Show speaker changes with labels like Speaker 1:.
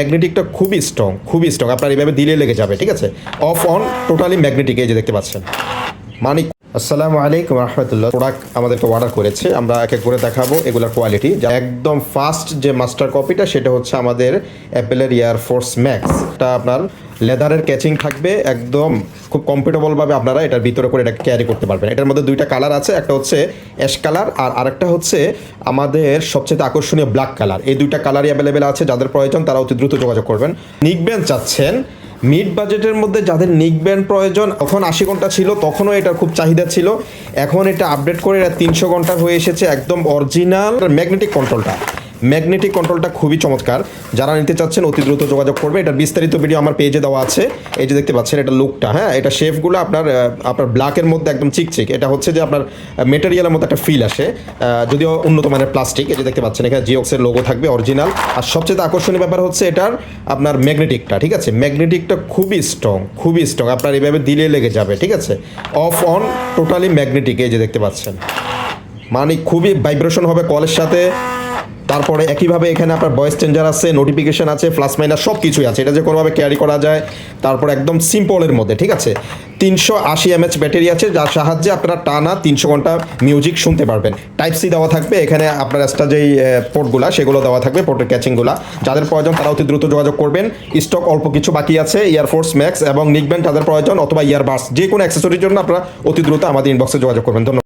Speaker 1: ম্যাগনেটিকটা খুবই স্ট্রং আপনার এইভাবে দিলে লেগে যাবে, ঠিক আছে। অফ অন টোটালি ম্যাগনেটিক, এই যে দেখতে পাচ্ছেন। মানে আসসালামু আলাইকুম রহমতুল্লাহ। প্রোডাক্ট আমাদেরকে অর্ডার করেছে, আমরা এক এক করে দেখাবো এগুলোর কোয়ালিটি। একদম ফার্স্ট যে মাস্টার কপিটা সেটা হচ্ছে আমাদের অ্যাপেলের এয়ারফোর্স ম্যাক্স। এটা আপনার লেদারের ক্যাচিং থাকবে, একদম খুব কমফোর্টেবলভাবে আপনারা এটার ভিতরে করে এটাকে ক্যারি করতে পারবেন। এটার মধ্যে দুইটা কালার আছে, একটা হচ্ছে অ্যাশ কালার আর আরেকটা হচ্ছে আমাদের সবচেয়ে আকর্ষণীয় ব্ল্যাক কালার। এই দুইটা কালারই অ্যাভেলেবেল আছে, যাদের প্রয়োজন তারা অতি দ্রুত যোগাযোগ করবেন। নিকব্যান্ড চাচ্ছেন, মিড বাজেটের মধ্যে যাদের নিকব্যান্ড প্রয়োজন, তখন 80 ঘন্টা ছিল, তখনও এটার খুব চাহিদা ছিল। এখন এটা আপডেট করে এটা 300 ঘন্টার হয়ে এসেছে, একদম অরিজিনাল ম্যাগনেটিক কন্ট্রোলটা খুবই চমৎকার। যারা নিতে চাচ্ছেন অতি দ্রুত যোগাযোগ করবে। এটার বিস্তারিত ভিডিও আমার পেজে দেওয়া আছে, এই যে দেখতে পাচ্ছেন এটা লুকটা। হ্যাঁ, এটা শেপগুলো আপনার ব্ল্যাকের মধ্যে একদম চিকচিক। এটা হচ্ছে যে আপনার মেটেরিয়ালের মধ্যে একটা ফিল আসে, যদিও উন্নত মানের প্লাস্টিক। এই যে দেখতে পাচ্ছেন এখানে জিওক্সের লোগো থাকবে অরিজিনাল। আর সবচেয়ে আকর্ষণীয় ব্যাপার হচ্ছে এটার আপনার ম্যাগনেটিকটা, ঠিক আছে। ম্যাগনেটিকটা খুবই স্ট্রং আপনার এইভাবে দিলে লেগে যাবে, ঠিক আছে। অফ অন টোটালি ম্যাগনেটিক, এই যে দেখতে পাচ্ছেন। মানে খুবই ভাইব্রেশন হবে কলের সাথে। তারপরে একইভাবে এখানে আপনার ভয়েস চেঞ্জার আছে, নোটিফিকেশন আছে, প্লাস মাইনাস সব কিছুই আছে। এটা যে কোনোভাবে ক্যারি করা যায়। তারপর একদম সিম্পলের মধ্যে, ঠিক আছে। 380 mAh ব্যাটারি আছে, যার সাহায্যে আপনারা টানা 300 ঘন্টা মিউজিক শুনতে পারবেন। টাইপ সি দেওয়া থাকবে এখানে, আপনার এক্সট্রা যেই পোর্টগুলো সেগুলো দেওয়া থাকবে, পোর্টের ক্যাচিংগুলো। যাদের প্রয়োজন তারা অতি দ্রুত যোগাযোগ করবেন। স্টক অল্প কিছু বাকি আছে। এয়ারফোর্স ম্যাক্স এবং নিকব্যান্ড যাদের প্রয়োজন, অথবা ইয়ারবাডস, যে কোনো অ্যাক্সেসরির জন্য আপনারা অতি দ্রুত আমাদের ইনবক্সে যোগাযোগ করবেন। ধন্যবাদ।